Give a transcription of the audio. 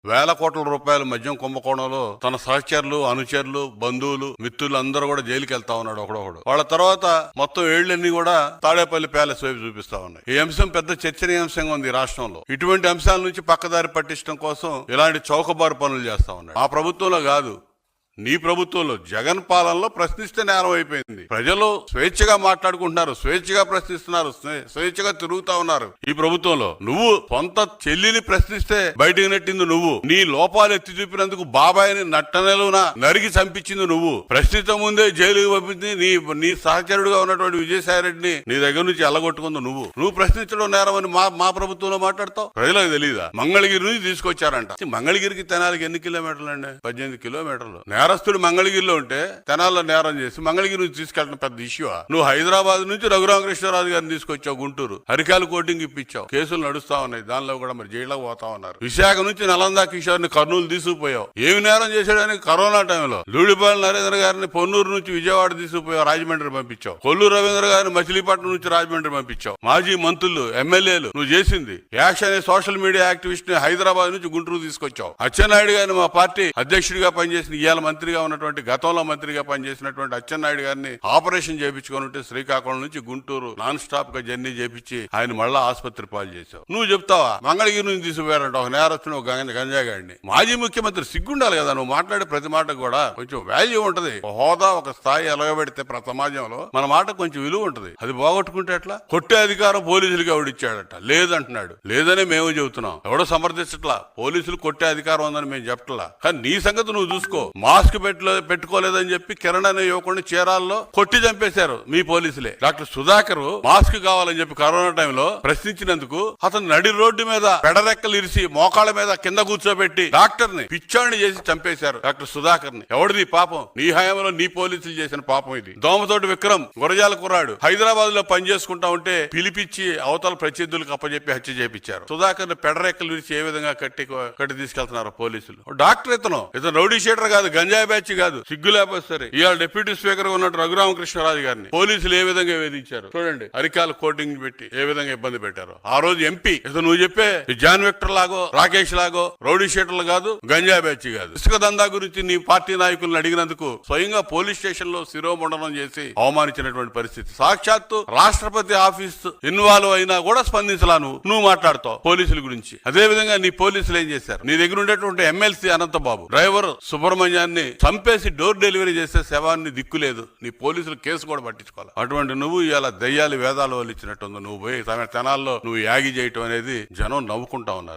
వేల కోట్ల రూపాయల మద్యం కుంభకోణంలో తన సహచరులు, అనుచరులు, బంధువులు, మిత్రులు అందరూ కూడా జైలుకి వెళ్తా ఉన్నాడు ఒకడొకడు. వాళ్ళ తర్వాత మొత్తం ఏళ్లన్నీ కూడా తాడేపల్లి ప్యాలెస్ వైపు చూపిస్తా ఉన్నాయి. ఈ అంశం పెద్ద చర్చనీయాంశంగా ఉంది రాష్ట్రంలో. ఇటువంటి అంశాల నుంచి పక్కదారి పట్టించడం కోసం ఇలాంటి చౌకబారు పనులు చేస్తా ఉన్నాడు. ఆ ప్రభుత్వంలో కాదు, నీ ప్రభుత్వంలో జగన్ పాలనలో ప్రశ్నిస్తే నేరం అయిపోయింది. ప్రజలు స్వేచ్ఛగా మాట్లాడుకుంటున్నారు, స్వేచ్ఛగా ప్రశ్నిస్తున్నారు, స్వేచ్ఛగా తిరుగుతా ఉన్నారు. ఈ ప్రభుత్వంలో నువ్వు సొంత చెల్లిని ప్రశ్నిస్తే బయటకు నెట్టింది నువ్వు. నీ లోపాలు ఎత్తి చూపినందుకు బాబాయిని నట్టనెలున నరికి చంపించింది నువ్వు. ప్రశ్నించక ముందే జైలుకి పంపింది నీ సహచరుడుగా ఉన్నటువంటి విజయసాయి రెడ్డిని నీ దగ్గర నుంచి ఎల్లగొట్టుకుంది నువ్వు ప్రశ్నించడం నేరం అని మా ప్రభుత్వంలో మాట్లాడతావు. ప్రజలకు తెలియదా? మంగళగిరి నుంచి తీసుకొచ్చారంట. మంగళగిరికి తెనాలికి ఎన్ని కిలోమీటర్లు అండి? 18 కిలోమీటర్లు. నేరస్తుడు మంగళగిరిలో ఉంటే తెనాల్లో నేరం చేసి మంగళగిరి నుంచి తీసుకెళ్ళడం పెద్ద ఇష్యూ. నువ్వు హైదరాబాద్ నుంచి రఘురామకృష్ణరాజు గారిని తీసుకొచ్చావు గుంటూరు, హరికాల కోటింగ్ ఇప్పించావు. కేసులు నడుస్తా ఉన్నాయి, దానిలో కూడా మరి జైల్లోకి పోతా ఉన్నారు. విశాఖ నుంచి నలందా కిషోర్ ని కర్నూలు తీసుకుపోయావు. ఏమి నేరం చేశాడని కరోనా టైంలో లూడిపాల నరేంద్ర గారిని పొన్నూరు నుంచి విజయవాడ తీసుకుపోయావు, రాజమండ్రి పంపించావు. కొల్లూరు రవీంద్ర గారిని మచిలీపట్నం నుంచి రాజమండ్రి పంపించావు. మాజీ మంత్రులు, ఎమ్మెల్యేలు నువ్వు చేసింది. యాష్ అనే సోషల్ మీడియా యాక్టివిస్ట్ ని హైదరాబాద్ నుంచి గుంటూరు తీసుకొచ్చావు. అచ్చెన్నాయుడు గారిని మా పార్టీ అధ్యక్షుడిగా పనిచేసిన, ఇవాళ మంత్రిగా ఉన్నటువంటి, గతంలో మంత్రిగా పనిచేసినటువంటి అచ్చెన్నాయుడు గారిని ఆపరేషన్ చేయించుకొని ఉంటే శ్రీకాకుళం నుంచి గుంటూరు నాన్ స్టాప్ గా జర్నీ చేపించి ఆయన మళ్ళా ఆసుపత్రి పాలు చేశావు. నువ్వు చెప్తావా మంగళగిరి నుంచి తీసుకుపోయారంట ఒక నేరస్తుని, ఒక గంజాగాడిని. మాజీ ముఖ్యమంత్రి సిగ్గుండాలి కదా, నువ్వు మాట్లాడే ప్రతి మాటకు కూడా కొంచెం వాల్యూ ఉంటది. ఒక హోదా, ఒక స్థాయి ఎలగబెడితే సమాజంలో మన మాట కొంచెం విలువ ఉంటది. అది పోగొట్టుకుంటే ఎట్లా? కొట్టే అధికారం పోలీసులకి ఎవడిచ్చాడట? లేదంటున్నాడు. లేదనే మేము చెబుతున్నాం, ఎవడో సమర్థించట్లా. పోలీసులు కొట్టే అధికారం ఉందని మేము చెప్పట్లా. కానీ నీ సంగతి నువ్వు చూసుకో. మాస్క్ పెట్టుకోలేదని చెప్పి కిరణ్ అనే యువకుడిని చీరాల్లో కొట్టి చంపేశారు మీ పోలీసులే. డాక్టర్ సుధాకర్ మాస్క్ కావాలని చెప్పి కరోనా టైంలో ప్రశ్నించినందుకు అతను నడి రోడ్డు మీద పెడరెక్కలు ఇరిసి మోకాళ్ళ మీద కింద కూర్చోబెట్టి డాక్టర్ ని పిచ్చాణి చేసి చంపేశారు డాక్టర్ సుధాకర్ ని. ఎవరిది పాపం? నీ హయాంలో నీ పోలీసులు చేసిన పాపం ఇది. దోమతోటి విక్రమ్ గురజాల కుర్రాడు హైదరాబాద్ లో పనిచేసుకుంటా ఉంటే పిలిపించి అవతల ప్రత్యర్థులకు అప్పచెప్పి హత్య చేపించారు. సుధాకర్ ని పెడరెక్కలు విరిచి ఏ విధంగా కట్టి తీసుకెళ్తున్నారు పోలీసులు. డాక్టర్ ఇతను రౌడీ షీటర్ కాదు, గంజాయి బ్యాచ్ కాదు. సిగ్గు లేకపోతే సరే. ఇవాళ డిప్యూటీ స్పీకర్ ఉన్నట్టు రఘురామకృష్ణరాజు గారిని పోలీసులు ఏ విధంగా వేధించారు చూడండి. అరికాల కోటింగ్ పెట్టి ఏ విధంగా ఇబ్బంది పెట్టారు. ఆ రోజు ఎంపీ నువ్వు చెప్పే జాన్ విక్టర్ లాగో, రాకేష్ లాగో రౌడీ షీటర్లు కాదు, గంజాయి బ్యాచ్ కాదు. ఇసుక దందా గురించి నీ పార్టీ నాయకులను అడిగినందుకు స్వయంగా పోలీస్ స్టేషన్ లో శిరోమండనం చేసి అవమానించినటువంటి పరిస్థితి. సాక్షాత్తు రాష్ట్రపతి ఆఫీస్ ఇన్వాల్వ్ అయినా కూడా స్పందించలా నువ్వు మాట్లాడుతావు పోలీసుల గురించి. అదే విధంగా నీ పోలీసులు ఏం చేశారు? నీ దగ్గర ఉండేటువంటి ఎమ్మెల్సీ అనంతబాబు డ్రైవర్ సుబ్రహ్మణ్యాన్ని చంపేసి డోర్ డెలివరీ చేసే శవాన్ని దిక్కులేదు. నీ పోలీసులు కేసు కూడా పట్టించుకోవాలి. అటువంటి నువ్వు ఇవాళ దయ్యాలు వేదాలు వాళ్ళు ఇచ్చినట్టుంది. నువ్వు పోయి తెనాల్లో నువ్వు యాగి చేయటం అనేది జనం నవ్వుకుంటా ఉన్నారు.